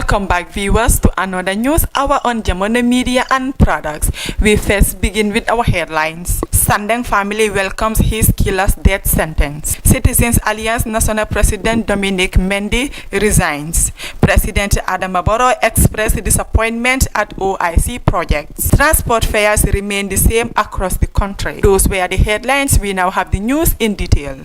Welcome back, viewers, to another news hour on Jamono Media and Products. We first begin with our headlines. Sandeng family welcomes his killer's death sentence. Citizens Alliance National President Dominic Mendy resigns. President Adama Barrow expressed disappointment at OIC projects. Transport fares remain the same across the country. Those were the headlines. We now have the news in detail.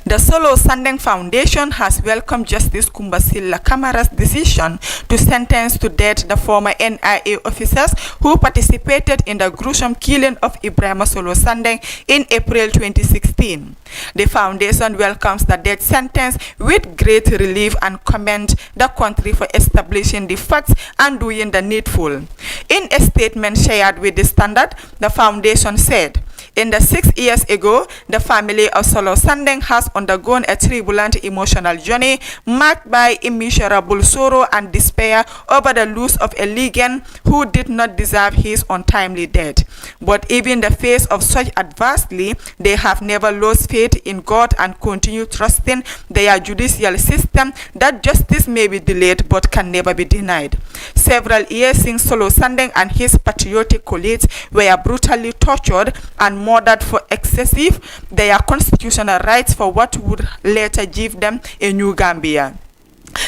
The Solo Sandeng Foundation has welcomed Justice Kumbasila Kamara's decision to sentence to death the former NIA officers who participated in the gruesome killing of Ibrahima Solo Sandeng in April 2016. The foundation welcomes the death sentence with great relief and commends the country for establishing the facts and doing the needful. In a statement shared with the Standard, the foundation said, "In the 6 years ago, the family of Solo Sandeng has undergone a turbulent emotional journey marked by immeasurable sorrow and despair over the loss of a legend who did not deserve his untimely death. But even in the face of such adversity, they have never lost faith in God and continue trusting their judicial system that justice may be delayed but can never be denied. Several years since Solo Sandeng and his patriotic colleagues were brutally tortured and murdered for excessive their constitutional rights for what would later give them a new Gambia.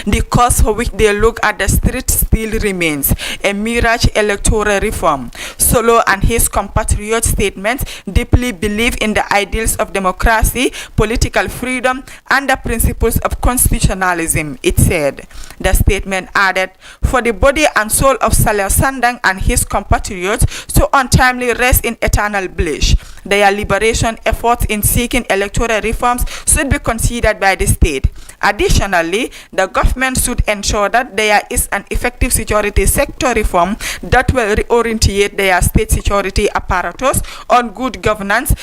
The cause for which they look at the street still remains a mirage electoral reform. Solo and his compatriot statements deeply believe in the ideals of democracy, political freedom, and the principles of constitutionalism," it said. The statement added, "For the body and soul of Solo Sandeng and his compatriots to untimely rest in eternal bliss, their liberation efforts in seeking electoral reforms should be considered by the state. Additionally, the government should ensure that there is an effective security sector reform that will reorientate their state security apparatus on good governance,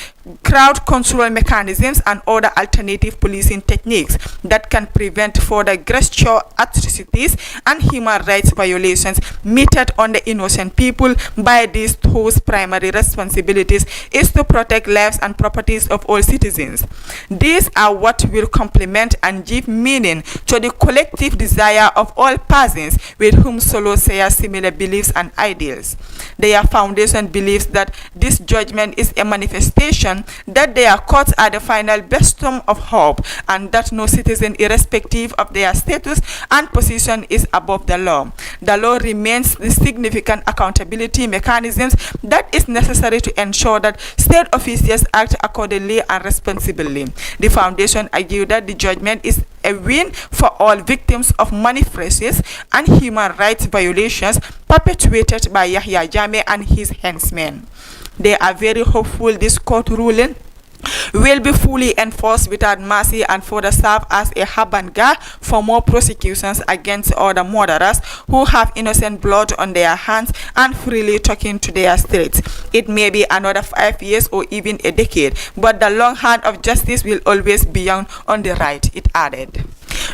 crowd control mechanisms, and other alternative policing techniques that can prevent further gesture atrocities and human rights violations meted on the innocent people by these whose primary responsibilities is to protect lives and properties of all citizens. These are what will complement and give meaning to the collective desire of all persons with whom Solo shares similar beliefs and ideals. Their foundation believes that this judgment is a manifestation that their courts are the final bastion of hope and that no citizen, irrespective of their status and position, is above the law. The law remains the significant accountability mechanisms that is necessary to ensure that state officials act accordingly and responsibly." The foundation argued that the judgment is a win for all victims of manifestations and human rights violations perpetuated by Yahya Jammeh and his henchmen. They are very hopeful this court ruling will be fully enforced without mercy and further serve as a habangar for more prosecutions against other murderers who have innocent blood on their hands and freely talking to their streets. It may be another 5 years or even a decade, but the long hand of justice will always be on the right, it added.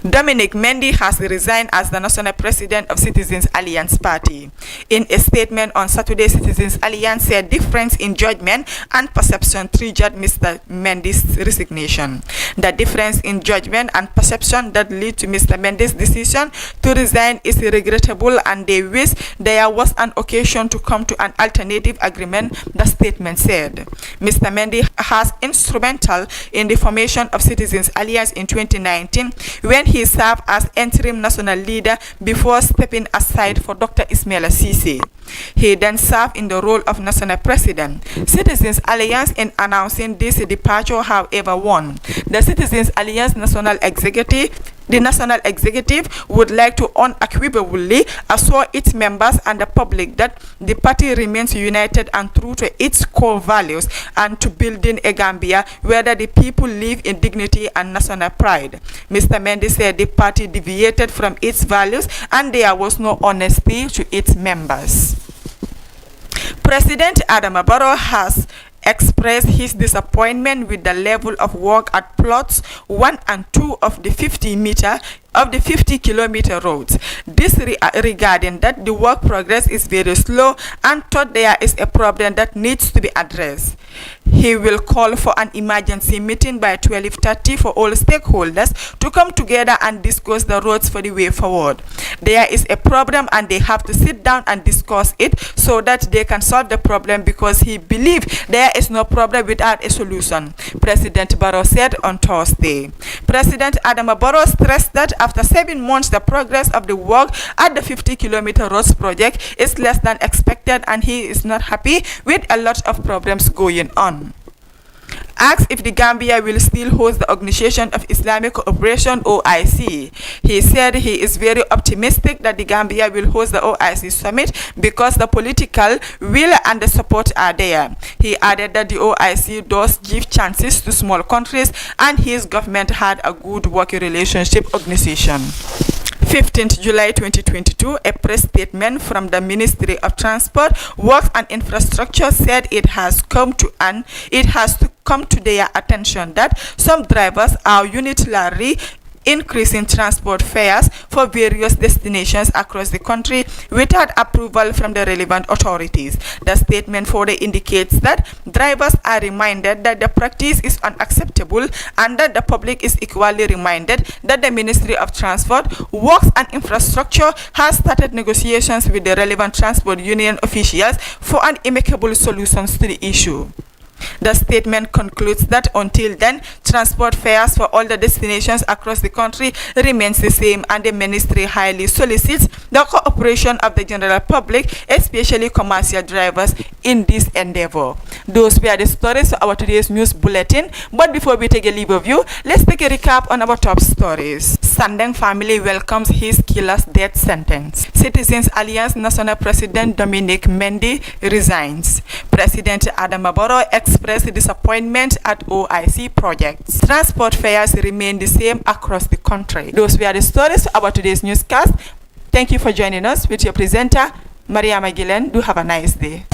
Dominic Mendy has resigned as the national president of Citizens Alliance Party. In a statement on Saturday, Citizens Alliance said difference in judgment and perception triggered Mr. Mendy's resignation. The difference in judgment and perception that led to Mr. Mendy's decision to resign is regrettable, and they wish there was an occasion to come to an alternative agreement, the statement said. Mr. Mendy has instrumental in the formation of Citizens Alliance in 2019 when he served as interim national leader before stepping aside for Dr. Ismaila Ceesay. He then served in the role of national president. Citizens Alliance, in announcing this departure, however, won. The Citizens Alliance National Executive The National Executive would like to unequivocally assure its members and the public that the party remains united and true to its core values and to building a Gambia where the people live in dignity and national pride. Mr. Mendy said the party deviated from its values and there was no honesty to its members. President Adama Barrow has expressed his disappointment with the level of work at plots 1 and 2 of the 50-kilometer roads. This regarding that the work progress is very slow and thought there is a problem that needs to be addressed. He will call for an emergency meeting by 12:30 for all stakeholders to come together and discuss the roads for the way forward. There is a problem and they have to sit down and discuss it so that they can solve the problem, because he believes there is no problem without a solution, President Barrow said on Thursday. President Adama Barrow stressed that after 7 months, the progress of the work at the 50-kilometer roads project is less than expected and he is not happy with a lot of problems going on. Asked if the Gambia will still host the Organization of Islamic Cooperation (OIC), he said he is very optimistic that the Gambia will host the OIC summit because the political will and the support are there. He added that the OIC does give chances to small countries and his government had a good working relationship organization. 15th July 2022, a press statement from the Ministry of Transport, Works and Infrastructure said it has come to their attention that some drivers are unilaterally increasing transport fares for various destinations across the country without approval from the relevant authorities. The statement further indicates that drivers are reminded that the practice is unacceptable and that the public is equally reminded that the Ministry of Transport, Works and Infrastructure has started negotiations with the relevant transport union officials for an amicable solution to the issue. The statement concludes that until then, transport fares for all the destinations across the country remains the same, and the ministry highly solicits the cooperation of the general public, especially commercial drivers, in this endeavor. Those were the stories for our today's news bulletin. But before we take a leave of you, let's take a recap on our top stories. Sandeng family welcomes his killer's death sentence. Citizens Alliance National President Dominic Mendy resigns. President Adama Barrow expressed disappointment at OIC projects. Transport fares remain the same across the country. Those were the stories about today's newscast. Thank you for joining us with your presenter, Maria Magilen. Do have a nice day.